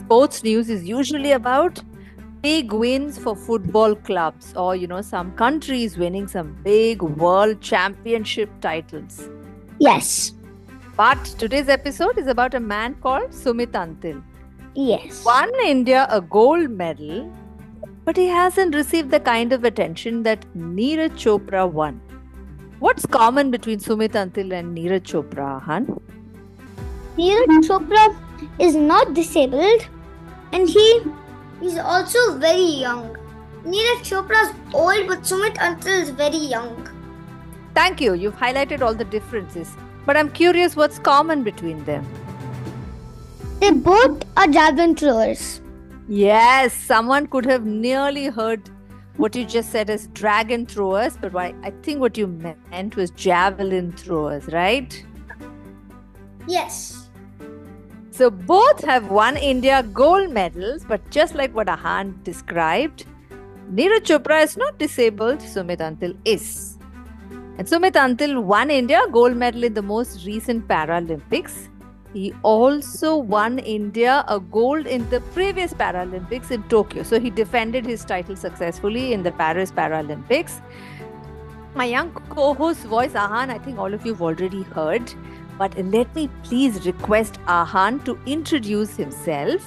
sports news is usually about big wins for football clubs or, some countries winning some big world championship titles. Yes. But today's episode is about a man called Sumit Antil. Yes. Won India a gold medal, but he hasn't received the kind of attention that Neeraj Chopra won. What's common between Sumit Antil and Neeraj Chopra, Han? Neeraj Chopra is not disabled and he is also very young. Neeraj Chopra is old but Sumit Antil is very young. Thank you. You've highlighted all the differences. But I'm curious what's common between them. They both are javelin throwers. Yes, someone could have nearly heard what you just said as dragon throwers, but I think what you meant was javelin throwers, right? Yes. So both have won India gold medals, but just like what Ahan described, Neeraj Chopra is not disabled, Sumit Antil is. And Sumit Antil won India gold medal in the most recent Paralympics. He also won India a gold in the previous Paralympics in Tokyo. So he defended his title successfully in the Paris Paralympics. My young co-host voice, Ahan, I think all of you have already heard. But let me please request Ahan to introduce himself.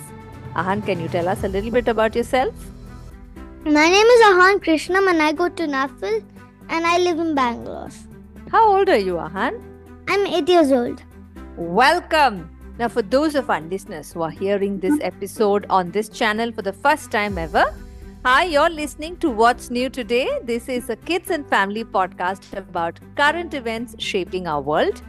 Ahan, can you tell us a little bit about yourself? My name is Ahan Krishnam and I go to NAFL and I live in Bangalore. How old are you, Ahan? I'm 8 years old. Welcome! Now, for those of our listeners who are hearing this episode on this channel for the first time ever, hi, you're listening to What's New Today. This is a kids and family podcast about current events shaping our world.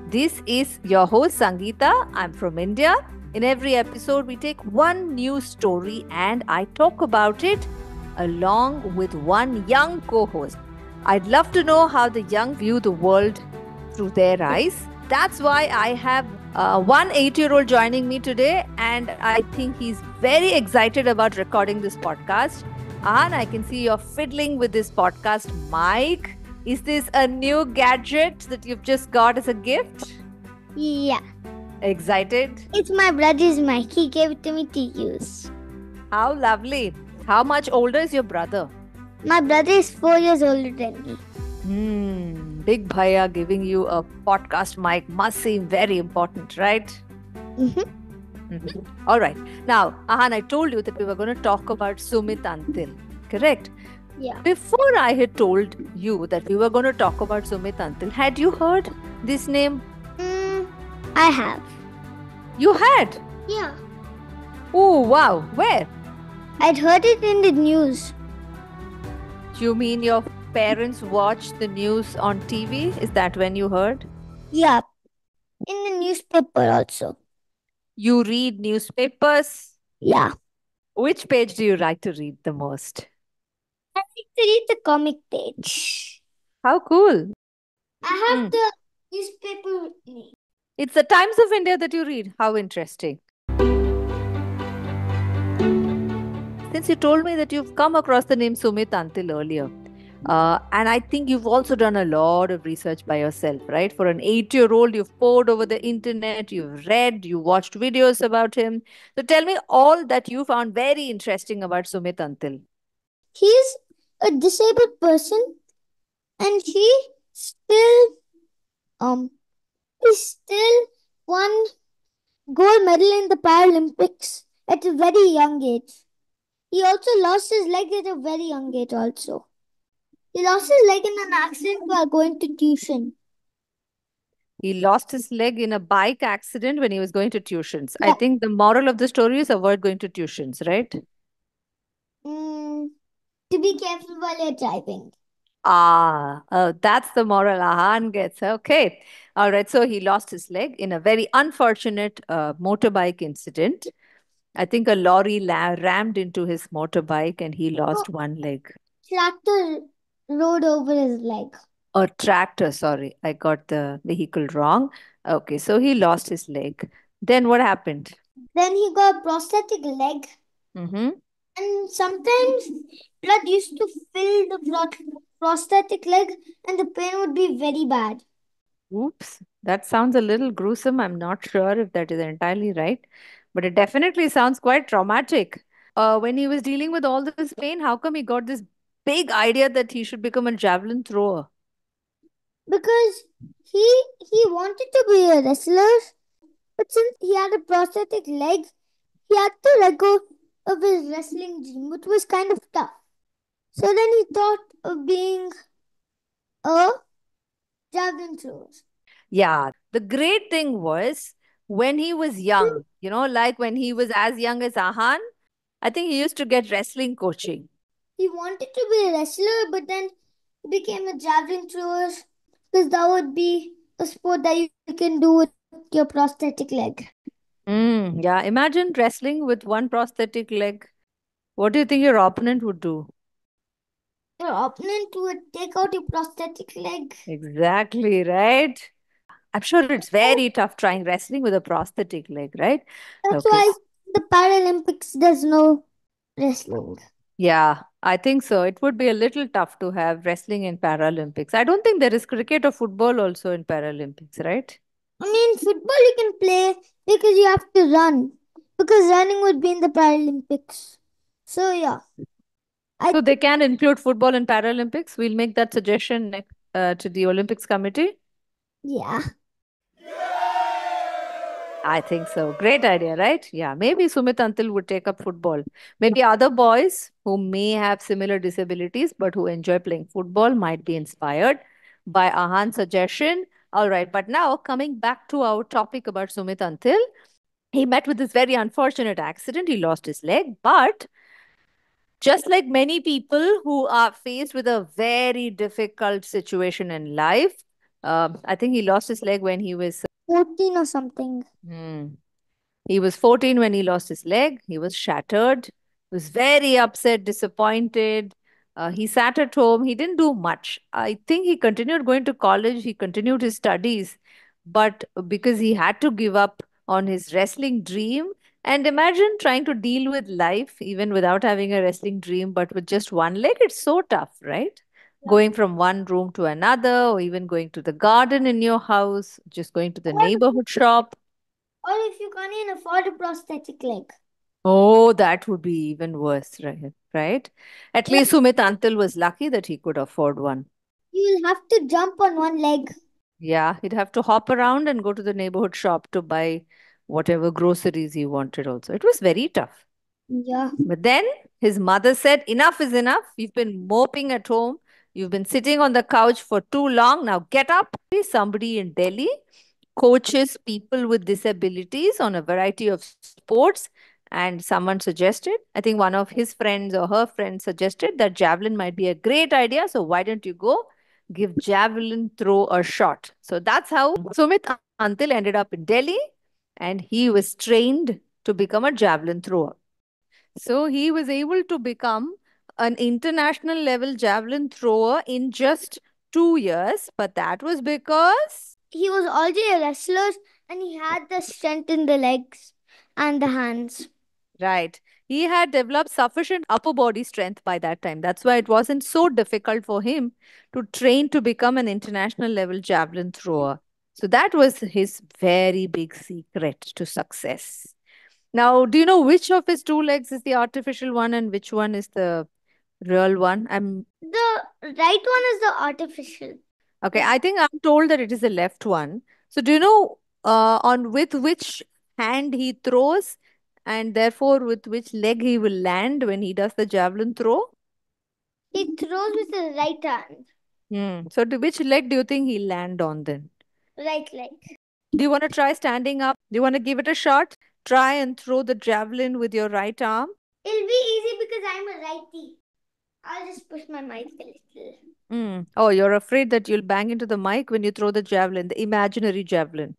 This is your host, Sangeeta. I'm from India. In every episode, we take one news story and I talk about it along with one young co-host. I'd love to know how the young view the world through their eyes. That's why I have one 8-year-old joining me today, and I think he's very excited about recording this podcast. Ahan, I can see you're fiddling with this podcast mic. Is this a new gadget that you've just got as a gift? Yeah. Excited? It's my brother's mic. He gave it to me to use. How lovely. How much older is your brother? My brother is 4 years older than me. Big Bhaiya giving you a podcast mic must seem very important, right? All right. Now, Ahan, I told you that we were going to talk about Sumit Antil, correct? Yeah. Before I had told you that we were going to talk about Sumit Antil, had you heard this name? I have. You had? Yeah. Oh, wow. Where? I'd heard it in the news. You mean your parents watched the news on TV? Is that when you heard? Yeah. In the newspaper also. You read newspapers? Yeah. Which page do you like to read the most? I like to read the comic page. How cool. I have the newspaper with me. It's the Times of India that you read. How interesting. Since you told me that you've come across the name Sumit Antil earlier, and I think you've also done a lot of research by yourself, right? For an 8-year-old, you've pored over the internet, you've read, you watched videos about him. So tell me all that you found very interesting about Sumit Antil. He's a disabled person and he still won gold medal in the Paralympics at a very young age. He also lost his leg at a very young age also. He lost his leg in an accident while going to tuition. He lost his leg in a bike accident when he was going to tuitions. Yeah. I think the moral of the story is avoid going to tuitions, right? To be careful while you're driving. That's the moral Ahan gets. Okay. All right. So he lost his leg in a very unfortunate motorbike incident. I think a lorry rammed into his motorbike and he lost one leg. Tractor rode over his leg. A tractor, sorry. I got the vehicle wrong. Okay. So he lost his leg. Then what happened? Then he got a prosthetic leg. And sometimes blood used to fill the prosthetic leg and the pain would be very bad. Oops. That sounds a little gruesome. I'm not sure if that is entirely right. But it definitely sounds quite traumatic. When he was dealing with all this pain, how come he got this big idea that he should become a javelin thrower? Because he wanted to be a wrestler, but since he had a prosthetic leg, he had to let go of his wrestling dream, which was kind of tough. So then he thought of being a javelin thrower. Yeah, the great thing was when he was young, like when he was as young as Ahan, I think he used to get wrestling coaching. He wanted to be a wrestler, but then he became a javelin thrower because that would be a sport that you can do with your prosthetic leg. Yeah, imagine wrestling with one prosthetic leg. What do you think your opponent would do? Your opponent would take out your prosthetic leg. Exactly, right? I'm sure it's very tough trying wrestling with a prosthetic leg, right? That's Okay. why the Paralympics there's no wrestling. Yeah, I think so. It would be a little tough to have wrestling in Paralympics. I don't think there is cricket or football also in Paralympics, right? I mean, football you can play because you have to run. Because running would be in the Paralympics. So yeah, I So they can include football in Paralympics. We'll make that suggestion to the Olympics committee. yeah. I think so. Great idea, right? Yeah, maybe Sumit Antil would take up football. Maybe other boys who may have similar disabilities but who enjoy playing football might be inspired by Ahan's suggestion. All right, but now coming back to our topic about Sumit Antil, he met with this very unfortunate accident. He lost his leg, but just like many people who are faced with a very difficult situation in life, I think he lost his leg when he was 14 or something. hmm, he was 14 when he lost his leg. He was shattered, was very upset, disappointed. He sat at home. He didn't do much. I think he continued going to college. He continued his studies, but because he had to give up on his wrestling dream, and imagine trying to deal with life even without having a wrestling dream, but with just one leg, it's so tough, right? Yeah. Going from one room to another, or even going to the garden in your house, just going to the Or, neighborhood shop. or if you can't even afford a prosthetic leg. Oh, that would be even worse, right? Right? At Yeah, least Sumit Antil was lucky that he could afford one. you'll have to jump on one leg. Yeah, he'd have to hop around and go to the neighborhood shop to buy whatever groceries he wanted also. It was very tough. Yeah. But then his mother said, enough is enough. You've been moping at home. You've been sitting on the couch for too long. Now get up. Somebody in Delhi coaches people with disabilities on a variety of sports. And someone suggested, I think one of his friends or her friends suggested that javelin might be a great idea. So why don't you go give javelin throw a shot? So that's how Sumit Antil ended up in Delhi and he was trained to become a javelin thrower. So he was able to become an international level javelin thrower in just 2 years. But that was because He was already a wrestler and he had the strength in the legs and the hands. right. He had developed sufficient upper body strength by that time. That's why it wasn't so difficult for him to train to become an international level javelin thrower. So that was his very big secret to success. Now, do you know which of his two legs is the artificial one and which one is the real one? The right one is the artificial. Okay, I think I'm told that it is the left one. So do you know on with which hand he throws and therefore with which leg he will land when he does the javelin throw? He throws with his right hand. So to which leg do you think he'll land on then? Right leg. Do you want to try standing up? Do you want to give it a shot? Try and throw the javelin with your right arm. It'll be easy because I'm a righty. I'll just push my mic a little. Oh, you're afraid that you'll bang into the mic when you throw the javelin, the imaginary javelin.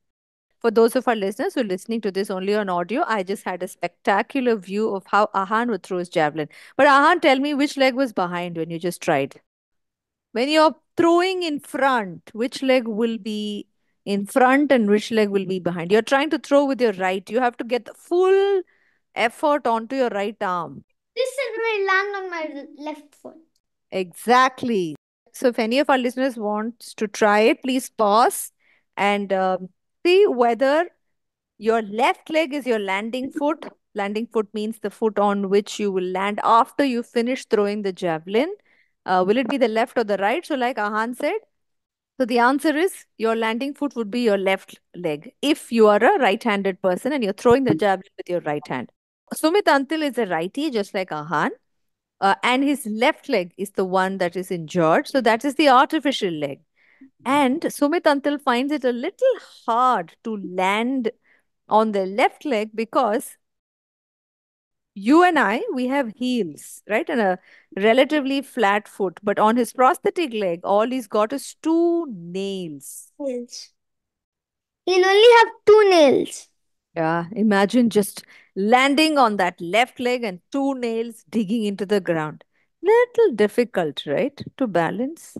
For those of our listeners who are listening to this only on audio, I just had a spectacular view of how Ahan would throw his javelin. But Ahan, tell me which leg was behind when you just tried? When you're throwing in front, which leg will be in front and which leg will be behind? You're trying to throw with your right. You have to get the full effort onto your right arm. This is when I land on my left foot. Exactly. So if any of our listeners wants to try it, please pause and see whether Your left leg is your landing foot. Landing foot means the foot on which you will land after you finish throwing the javelin. Will it be the left or the right? So, like Ahan said, so the answer is your landing foot would be your left leg if you are a right-handed person and you're throwing the javelin with your right hand. Sumit Antil is a righty, just like Ahan, and his left leg is the one that is injured. So that is the artificial leg. And Sumit Antil finds it a little hard to land on the left leg because you and I, we have heels, right? And a relatively flat foot. But on his prosthetic leg, all he's got is two nails. Nails. He'll only have two nails. Yeah, imagine just landing on that left leg and two nails digging into the ground. Little difficult, right? To balance.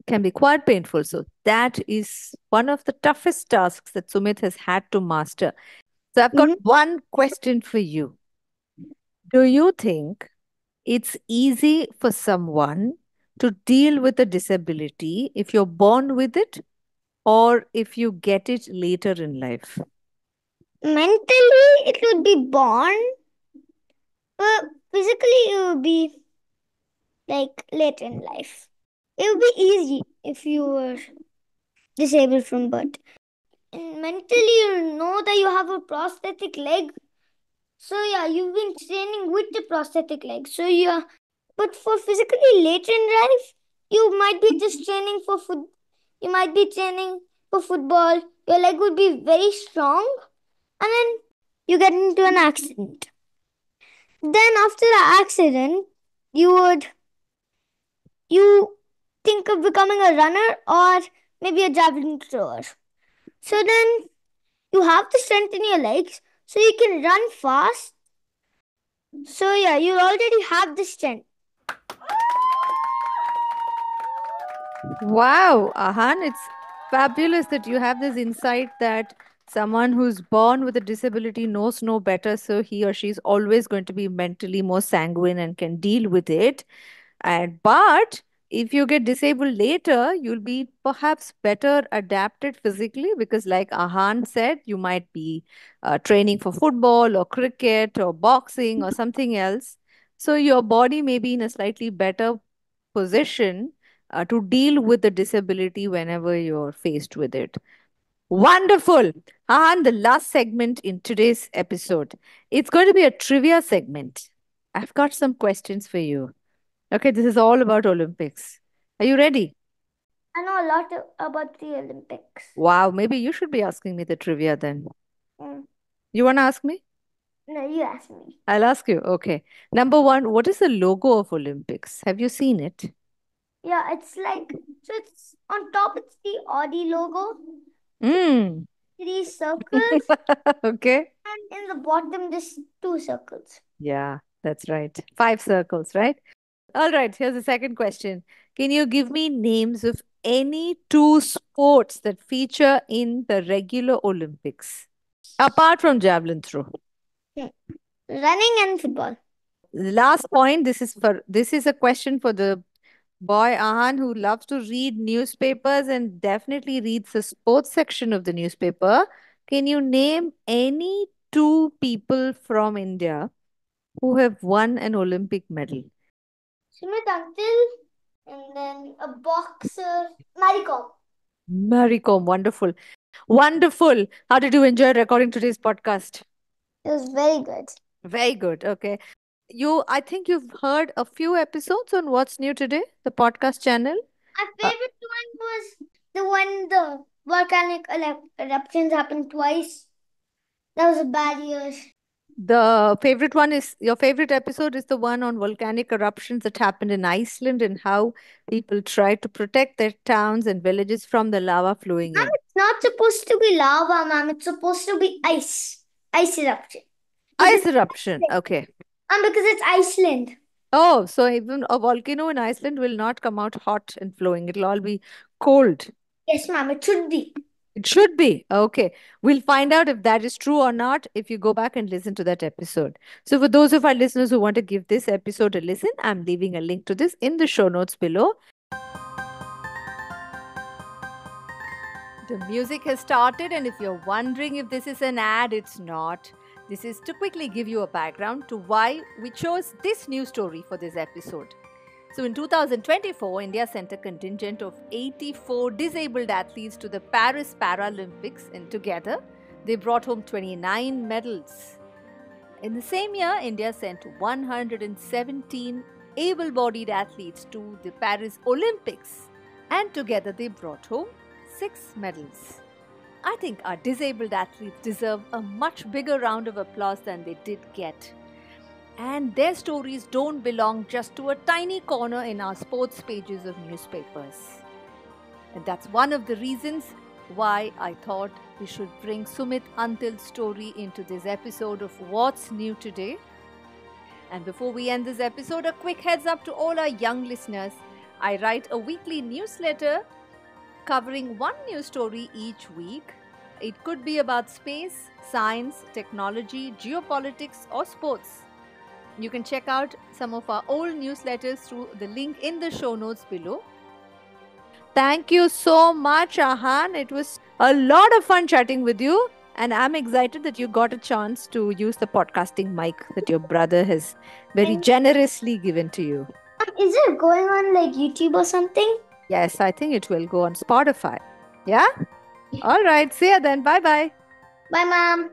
Can be quite painful. So that is one of the toughest tasks that Sumit has had to master. So I've got Mhm. one question for you. Do you think it's easy for someone to deal with a disability if you're born with it or if you get it later in life? Mentally, it would be born, but physically, it would be like late in life. It would be easy if you were disabled from birth. And mentally, you know that you have a prosthetic leg. So, yeah, you've been training with the prosthetic leg. So, yeah, but for physically later in life, you might be just training for food. You might be training for football. Your leg would be very strong, and then you get into an accident. Then after the accident, you would you think of becoming a runner or maybe a javelin thrower. So then you have to strengthen your legs so you can run fast. So yeah, you already have the strength. Wow, Ahan, it's fabulous that you have this insight that someone who's born with a disability knows no better, so he or she is always going to be mentally more sanguine and can deal with it. And but if you get disabled later, you'll be perhaps better adapted physically because, like Ahan said, you might be training for football or cricket or boxing or something else. So your body may be in a slightly better position to deal with the disability whenever you're faced with it. Wonderful. And the last segment in today's episode. It's going to be a trivia segment. I've got some questions for you. Okay, this is all about Olympics. Are you ready? I know a lot about the Olympics. Wow, maybe you should be asking me the trivia then. Mm. You want to ask me? No, you ask me. I'll ask you. Okay. Number one, what is the logo of Olympics? Have you seen it? Yeah, it's like so. It's on top. It's the Audi logo. Mm. Three circles, Okay. and in the bottom, just two circles. Yeah, that's right. Five circles, right? All right, here's the second question. Can you give me names of any two sports that feature in the regular Olympics? Apart from javelin throw. Hmm. Running and football. The last point, this is a question for the boy Ahan who loves to read newspapers and definitely reads the sports section of the newspaper. Can you name any two people from India who have won an Olympic medal? Sumit Antil, and then a boxer, Mary Kom. Mary Kom, wonderful. Wonderful. How did you enjoy recording today's podcast? It was very good. Very good. Okay. I think you've heard a few episodes on What's New Today, the podcast channel. My Uh, favorite one was the one the volcanic eruptions happened twice. That was a bad year. The favorite one is your favorite episode is the one on volcanic eruptions that happened in Iceland and how people try to protect their towns and villages from the lava flowing Ma'am, in. it's not supposed to be lava, ma'am. It's supposed to be ice. Ice eruption. Because Ice it's eruption. Iceland. Okay. Because it's Iceland. Oh, so even a volcano in Iceland will not come out hot and flowing. It'll all be cold. Yes, ma'am. It should be. It should be. Okay. We'll find out if that is true or not if you go back and listen to that episode. So, for those of our listeners who want to give this episode a listen, I'm leaving a link to this in the show notes below. The music has started, and if you're wondering if this is an ad, it's not. This is to quickly give you a background to why we chose this news story for this episode. So in 2024, India sent a contingent of 84 disabled athletes to the Paris Paralympics, and together they brought home 29 medals. In the same year, India sent 117 able-bodied athletes to the Paris Olympics, and together they brought home 6 medals. I think our disabled athletes deserve a much bigger round of applause than they did get. And their stories don't belong just to a tiny corner in our sports pages of newspapers. And that's one of the reasons why I thought we should bring Sumit Antil's story into this episode of What's New Today. And before we end this episode, a quick heads up to all our young listeners. I write a weekly newsletter covering one news story each week. It could be about space, science, technology, geopolitics, or sports. You can check out some of our old newsletters through the link in the show notes below. Thank you so much, Ahan. It was a lot of fun chatting with you, and I'm excited that you got a chance to use the podcasting mic that your brother has very generously given to you. Is it going on like YouTube or something? Yes, I think it will go on Spotify. Yeah? All right. See ya then. Bye-bye. Bye, Mom.